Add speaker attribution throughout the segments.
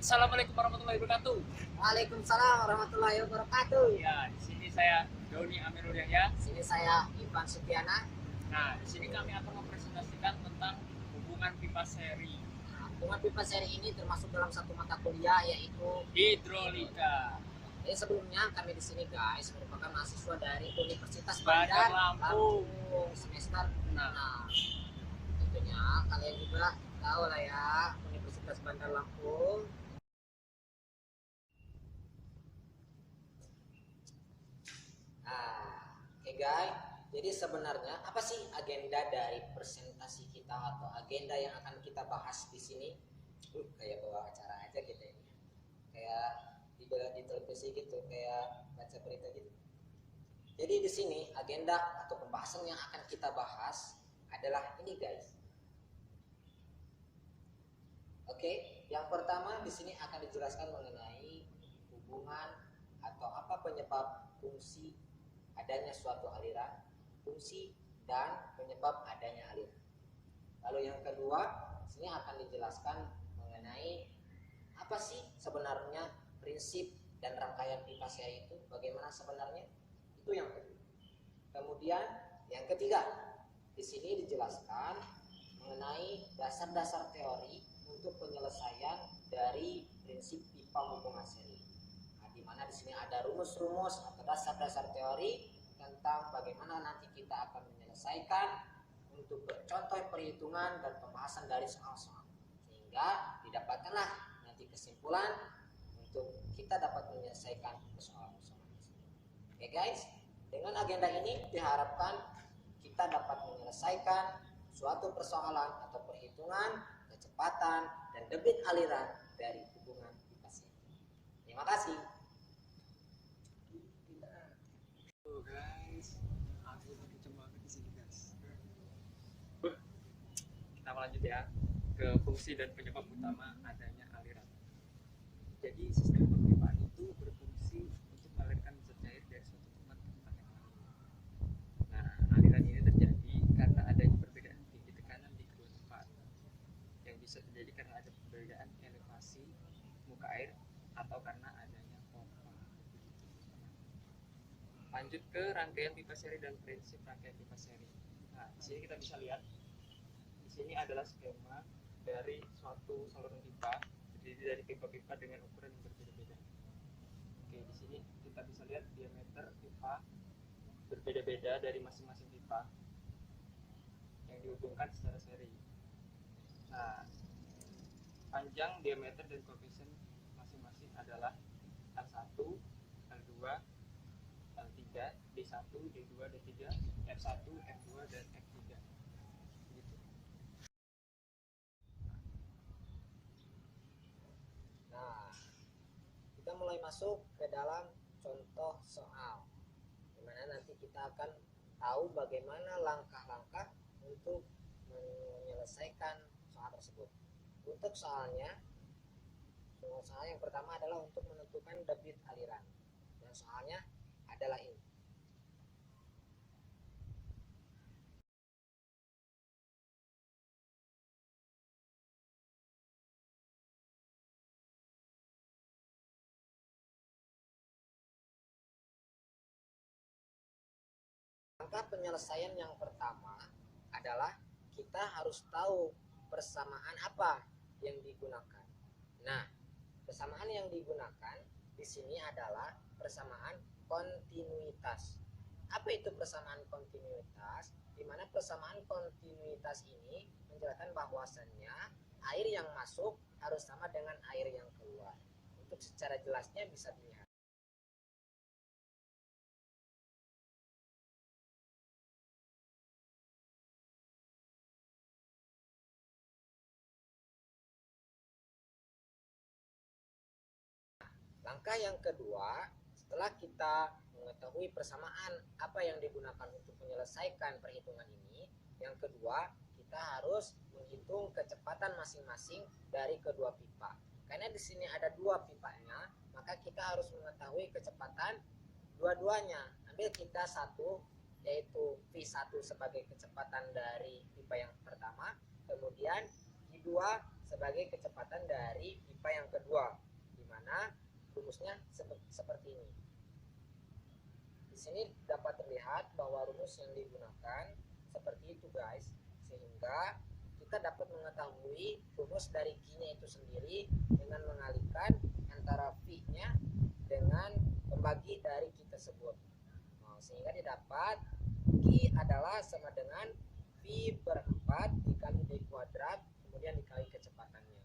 Speaker 1: Assalamualaikum warahmatullahi wabarakatuh.
Speaker 2: Waalaikumsalam warahmatullahi wabarakatuh.
Speaker 1: Ya, di sini saya Doni Amirul Yahya.
Speaker 2: Sini saya Ivan Supiana.
Speaker 1: Nah, di sini kami akan mempresentasikan tentang hubungan pipa seri
Speaker 2: Hubungan pipa seri ini termasuk dalam satu mata kuliah yaitu
Speaker 1: hidrolika.
Speaker 2: Jadi sebelumnya kami di sini guys merupakan mahasiswa dari Universitas
Speaker 1: Bandar
Speaker 2: Bandar
Speaker 1: Lampung.
Speaker 2: semester 6.
Speaker 1: Nah,
Speaker 2: Tentunya kalian juga tahu lah ya Universitas Bandar Lampung. Oke guys. Jadi sebenarnya apa sih agenda dari presentasi kita atau agenda yang akan kita bahas di sini? Kayak bawa acara aja gitu ya. Kayak di televisi gitu, kayak baca berita gitu. Jadi di sini agenda atau pembahasan yang akan kita bahas adalah ini guys. Oke, yang pertama di sini akan dijelaskan mengenai hubungan atau apa penyebab fungsi adanya suatu aliran, fungsi dan penyebab adanya aliran. Lalu yang kedua, di sini akan dijelaskan mengenai apa sih sebenarnya prinsip dan rangkaian pipa seri itu, bagaimana sebenarnya, itu yang kedua. Kemudian yang ketiga, di sini dijelaskan mengenai dasar-dasar teori untuk penyelesaian dari prinsip pipa hubungan seri. Nah, di mana di sini ada rumus-rumus atau dasar-dasar teori tentang bagaimana nanti kita akan menyelesaikan untuk contoh perhitungan dan pembahasan dari soal-soal, sehingga didapatkanlah nanti kesimpulan untuk kita dapat menyelesaikan persoalan-persoalan. Oke guys, dengan agenda ini diharapkan kita dapat menyelesaikan suatu persoalan atau perhitungan kecepatan dan debit aliran dari hubungan pipa seri. Terima kasih.
Speaker 1: guys, aku lagi coba di sini guys. Kita lanjut ya ke fungsi dan penyebab utama adanya aliran. Jadi sistem perpipaan itu berfungsi untuk mengalirkan zat cair dari suatu tempat ke tempat yang lain. Nah, aliran ini terjadi karena adanya perbedaan tinggi tekanan di kedua tempat, yang bisa terjadi karena ada perbedaan elevasi muka air atau karena adanya pompa. Lanjut ke rangkaian pipa seri dan prinsip rangkaian pipa seri. Nah, di sini kita bisa lihat, di sini adalah skema dari suatu saluran pipa terdiri dari pipa-pipa dengan ukuran yang berbeda-beda. Oke, di sini kita bisa lihat diameter pipa berbeda-beda dari masing-masing pipa yang dihubungkan secara seri. Nah, panjang, diameter, dan koefisien masing-masing adalah L1, L2, L3, D1, D2, D3, F1, F2, dan F3. Gitu.
Speaker 2: Nah, kita mulai masuk ke dalam contoh soal, dimana nanti kita akan tahu bagaimana langkah-langkah untuk menyelesaikan soal tersebut. Untuk soalnya, soal yang pertama adalah untuk menentukan debit aliran, dan soalnya adalah ini. Langkah penyelesaian yang pertama adalah kita harus tahu persamaan apa yang digunakan. Nah, persamaan yang digunakan di sini adalah persamaan kontinuitas. Apa itu persamaan kontinuitas? Di mana persamaan kontinuitas ini menjelaskan bahwasannya air yang masuk harus sama dengan air yang keluar. Untuk secara jelasnya bisa dilihat. Langkah yang kedua, setelah kita mengetahui persamaan apa yang digunakan untuk menyelesaikan perhitungan ini, yang kedua kita harus menghitung kecepatan masing-masing dari kedua pipa. Karena di sini ada dua pipanya, maka kita harus mengetahui kecepatan dua-duanya. Ambil kita satu, yaitu V1 sebagai kecepatan dari pipa yang pertama, kemudian V2 sebagai kecepatan dari pipa yang kedua, di mana rumusnya seperti ini. Di sini dapat terlihat bahwa rumus yang digunakan seperti itu guys, sehingga kita dapat mengetahui rumus dari Q-nya itu sendiri dengan mengalihkan antara V-nya dengan pembagi dari Q tersebut. Nah, sehingga didapat Q adalah sama dengan V per 4 dikali D kuadrat kemudian dikali kecepatannya.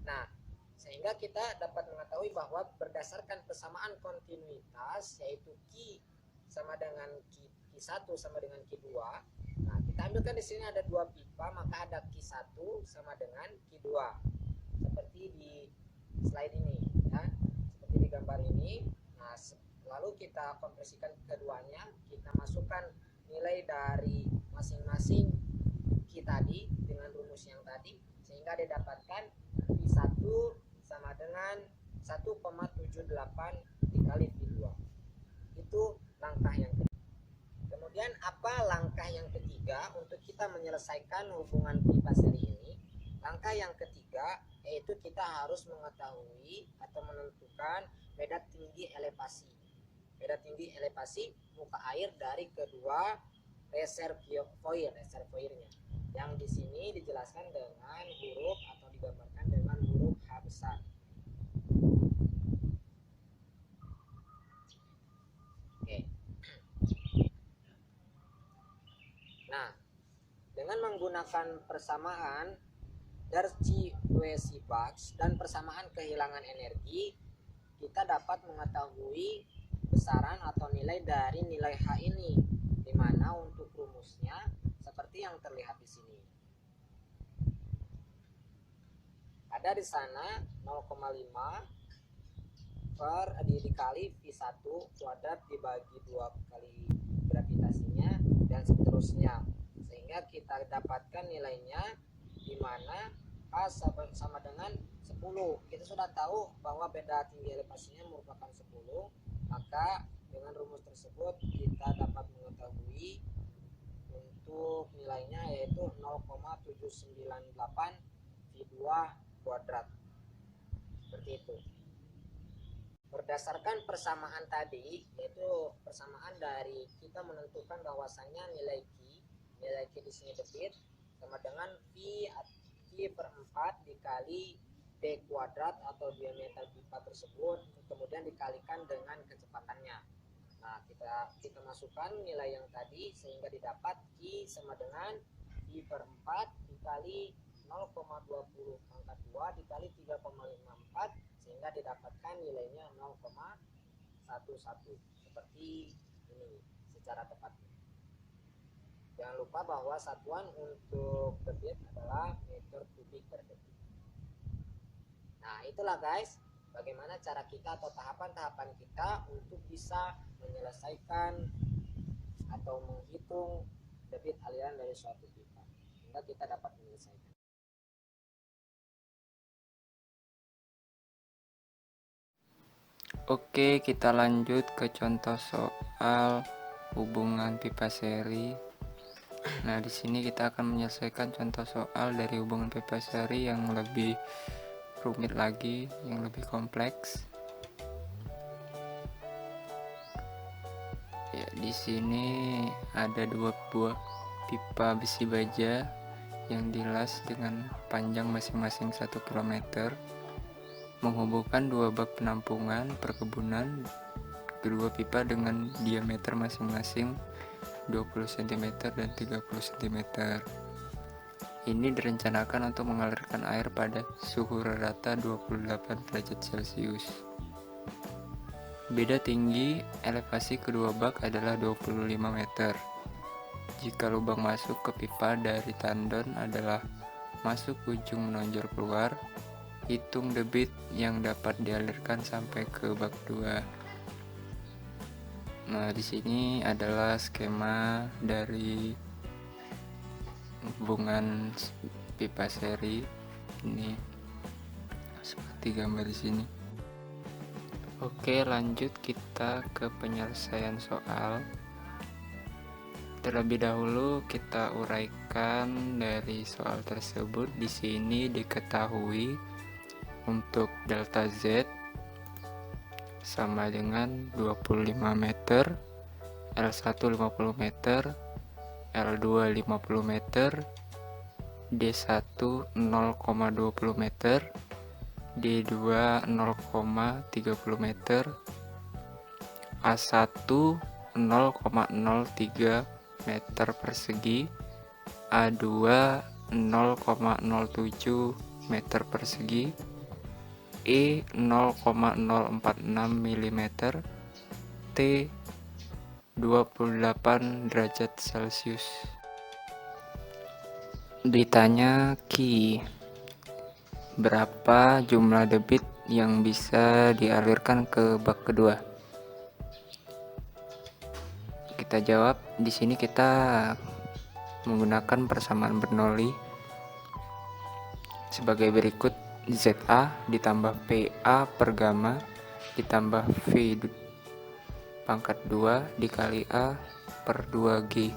Speaker 2: Nah, sehingga kita dapat mengetahui bahwa berdasarkan persamaan kontinuitas, yaitu Q sama dengan Q1 sama dengan Q2. Nah, kita ambilkan di sini ada dua pipa, maka ada Q1 sama dengan Q2. Seperti di slide ini ya. Seperti di gambar ini. Nah, lalu kita kompresikan keduanya, kita masukkan nilai dari masing-masing Q tadi dengan rumus yang tadi, sehingga didapatkan Q1 sama dengan 1,78 dikali V2. Itu langkah yang ketiga. Kemudian apa langkah yang ketiga untuk kita menyelesaikan hubungan pipa seri ini? Langkah yang ketiga yaitu kita harus mengetahui atau menentukan beda tinggi elevasi. Beda tinggi elevasi muka air dari kedua reservoirnya. Yang di sini dijelaskan dengan huruf atau digambarkan dengan huruf H besar. Oke. Nah, dengan menggunakan persamaan Darcy-Weisbach dan persamaan kehilangan energi, kita dapat mengetahui besaran atau nilai dari nilai H ini, di mana untuk rumusnya seperti yang terlihat di sini. Ada di sana 0,5 dikali V1 kuadrat dibagi 2 kali gravitasinya dan seterusnya, sehingga kita dapatkan nilainya di mana H sama dengan 10. Kita sudah tahu bahwa beda tinggi elevasinya merupakan 10, maka dengan rumus tersebut kita dapat mengetahui untuk nilainya yaitu 0,798 V2 kuadrat. Seperti itu. Berdasarkan persamaan tadi, yaitu persamaan dari kita menentukan bahwasanya nilai Q di sini debit sama dengan V per 4 dikali D kuadrat atau diameter pipa tersebut, kemudian dikalikan dengan kecepatannya. Nah, kita masukkan nilai yang tadi sehingga didapat Q sama dengan V per 4 dikali 0,20 pangkat 2 dikali 3,54, sehingga didapatkan nilainya 0,11 seperti ini secara tepatnya. Jangan lupa bahwa satuan untuk debit adalah meter kubik per detik. Nah, itulah guys, bagaimana cara kita atau tahapan-tahapan kita untuk bisa menyelesaikan atau menghitung debit aliran dari suatu pipa sehingga kita dapat menyelesaikan.
Speaker 3: Oke, kita lanjut ke contoh soal hubungan pipa seri. Nah, di sini kita akan menyelesaikan contoh soal dari hubungan pipa seri yang lebih rumit lagi, yang lebih kompleks. Ya, di sini ada dua buah pipa besi baja yang dilas dengan panjang masing-masing 1 km, menghubungkan dua bak penampungan perkebunan. Kedua pipa dengan diameter masing-masing 20 cm dan 30 cm. Ini direncanakan untuk mengalirkan air pada suhu rata 28 derajat Celcius. Beda tinggi elevasi kedua bak adalah 25 meter. Jika lubang masuk ke pipa dari tandon adalah masuk ujung menonjol keluar, hitung debit yang dapat dialirkan sampai ke bak 2. Nah, di sini adalah skema dari hubungan pipa seri ini seperti gambar di sini. Oke, lanjut kita ke penyelesaian soal. Terlebih dahulu kita uraikan dari soal tersebut. Di sini diketahui untuk delta Z sama dengan 25 meter, L1 50 meter, L2 50 meter, D1 0,20 meter, D2 0,30 meter, A1 0,03 meter persegi, A2 0,07 meter persegi, E 0,046 mm, T 28 derajat Celcius. Ditanya Ki, berapa jumlah debit yang bisa dialirkan ke bak kedua? Kita jawab, di sini kita menggunakan persamaan Bernoulli sebagai berikut: ZA ditambah PA per gamma ditambah V pangkat 2 dikali A per 2G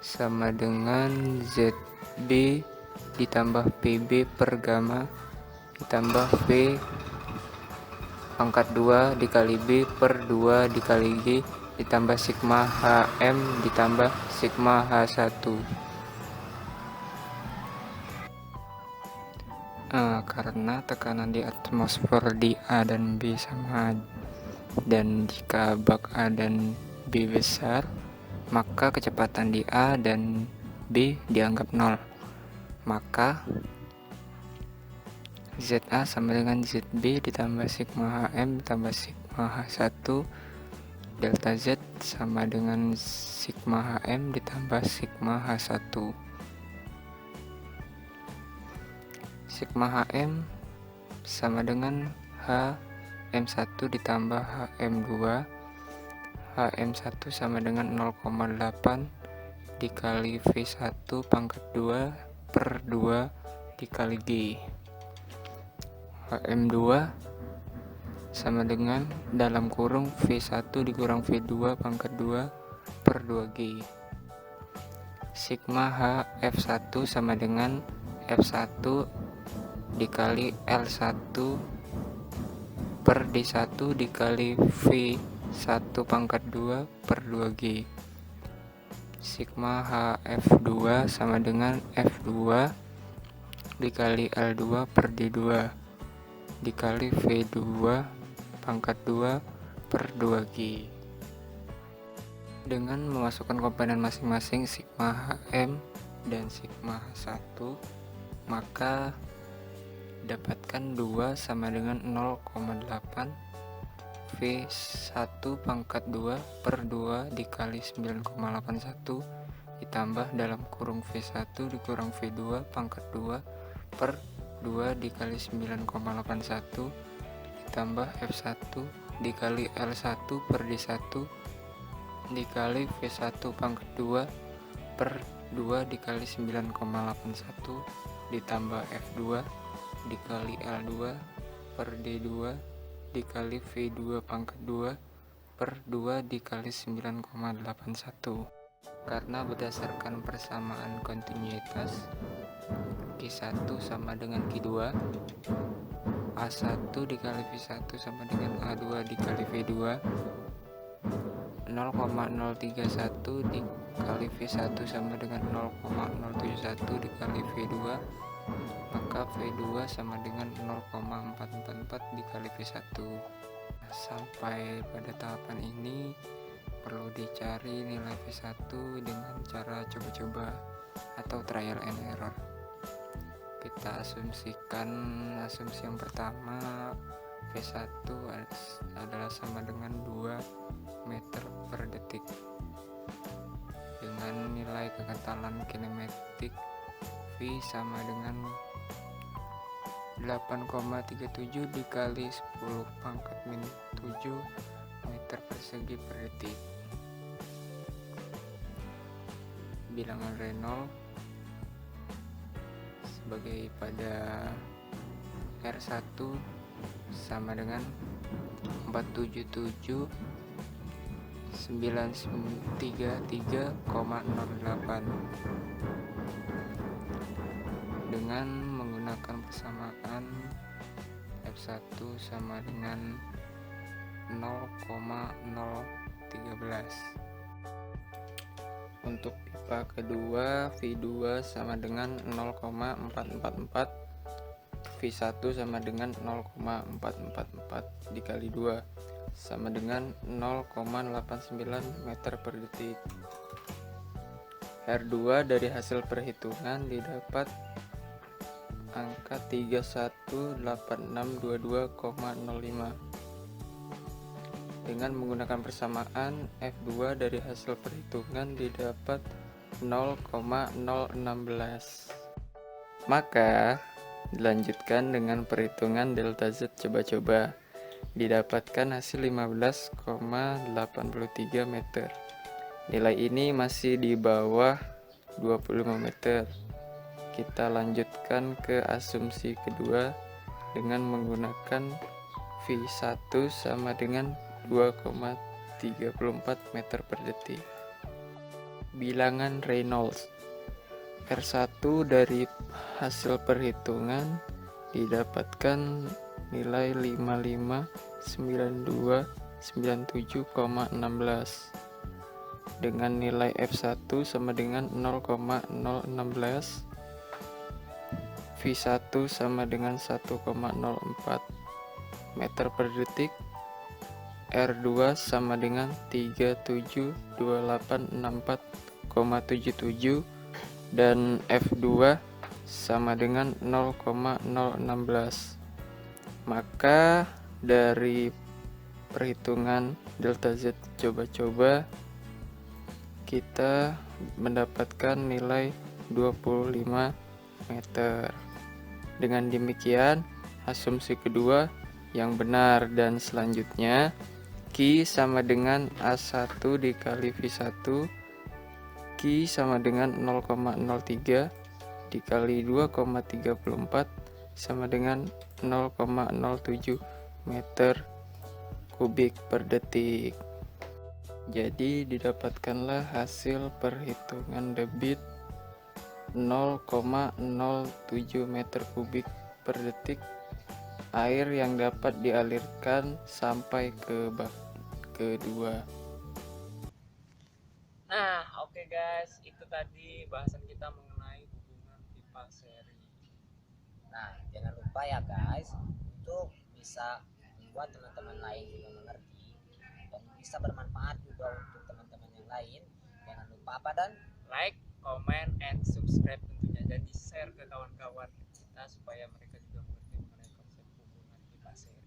Speaker 3: sama dengan ZB ditambah PB per gamma ditambah V pangkat 2 dikali B per 2 dikali G ditambah sigma HM ditambah sigma H1. Karena tekanan di atmosfer di A dan B sama, dan jika bak A dan B besar, maka kecepatan di A dan B dianggap 0. Maka ZA sama dengan ZB ditambah sigma HM ditambah sigma H1, delta Z sama dengan sigma HM ditambah sigma H1. Sigma HM sama dengan HM1 ditambah HM2. HM1 sama dengan 0,8 dikali V1 pangkat 2 per 2 dikali G. HM2 sama dengan dalam kurung V1 dikurang V2 pangkat 2 per 2G. Sigma HF1 sama dengan F1 dikali L1 per D1 dikali V1 pangkat 2 per 2G. Sigma HF2 sama dengan F2 dikali L2 per D2 dikali V2 pangkat 2 per 2G. Dengan memasukkan komponen masing-masing sigma HM dan sigma H1, maka dapatkan 2 sama dengan 0,8 V1 pangkat 2 per 2 dikali 9,81 ditambah dalam kurung V1 dikurang V2 pangkat 2 per 2 dikali 9,81 ditambah F1 dikali L1 per D1 dikali V1 pangkat 2 per 2 dikali 9,81 ditambah F2 dikali L2 per D2 dikali V2 pangkat 2 per 2 dikali 9,81. Karena berdasarkan persamaan kontinuitas, Q1 sama dengan Q2, A1 dikali V1 sama dengan A2 dikali V2, 0,031 dikali V1 sama dengan 0,071 dikali V2, maka V2 sama dengan 0,444 dikali V1. Sampai pada tahapan ini perlu dicari nilai V1 dengan cara coba-coba atau trial and error. Kita asumsikan asumsi yang pertama, V1 adalah sama dengan 2 meter per detik dengan nilai kekentalan kinematik V sama dengan 8,37 dikali 10 pangkat min 7 meter persegi per detik. Bilangan Reynolds sebagai pada R1 sama dengan 477 933,08 dengan menggunakan persamaan F1 sama dengan 0,013. Untuk pipa kedua, V2 sama dengan 0,444, V1 sama dengan 0,444 dikali 2 sama dengan 0,89 meter per detik. R2 dari hasil perhitungan didapat angka 318622,05. Dengan menggunakan persamaan, F2 dari hasil perhitungan didapat 0,016. Maka dilanjutkan dengan perhitungan delta Z coba-coba. Didapatkan hasil 15,83 meter. Nilai ini masih di bawah 25 meter. Kita lanjutkan ke asumsi kedua dengan menggunakan V1 sama dengan 2,34 meter per detik. Bilangan Reynolds R1 dari hasil perhitungan didapatkan nilai 559297,16 dengan nilai F1 sama dengan 0,016, V1 sama dengan 1,04 meter per detik, R2 sama dengan 372864,77 dan F2 sama dengan 0,016. Maka dari perhitungan delta Z coba-coba kita mendapatkan nilai 25 meter. Dengan demikian, asumsi kedua yang benar, dan selanjutnya Q sama dengan A1 dikali V1, Q sama dengan 0,03 dikali 2,34 sama dengan 0,07 meter kubik per detik. Jadi didapatkanlah hasil perhitungan debit 0,07 meter kubik per detik air yang dapat dialirkan sampai ke bak kedua.
Speaker 1: Nah, oke guys, itu tadi bahasan kita mengenai hubungan pipa seri.
Speaker 2: Nah, jangan lupa ya guys, untuk bisa membuat teman-teman lain juga mengerti dan bisa bermanfaat juga untuk teman-teman yang lain. Jangan lupa apa dan
Speaker 1: Like, comment, and subscribe tentunya. Jadi share ke kawan-kawan kita supaya mereka juga mengerti mengenai konsep hubungan pipa seri.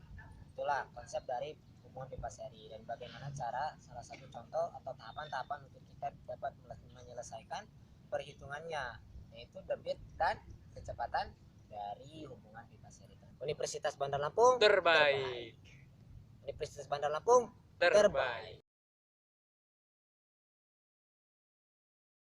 Speaker 2: itulah konsep dari hubungan pipa seri dan bagaimana cara salah satu contoh atau tahapan-tahapan untuk kita dapat menyelesaikan perhitungannya, yaitu debit dan kecepatan dari hubungan pipa seri. Universitas Bandar Lampung
Speaker 1: Terbaik.
Speaker 2: Universitas Bandar Lampung
Speaker 1: Terbaik.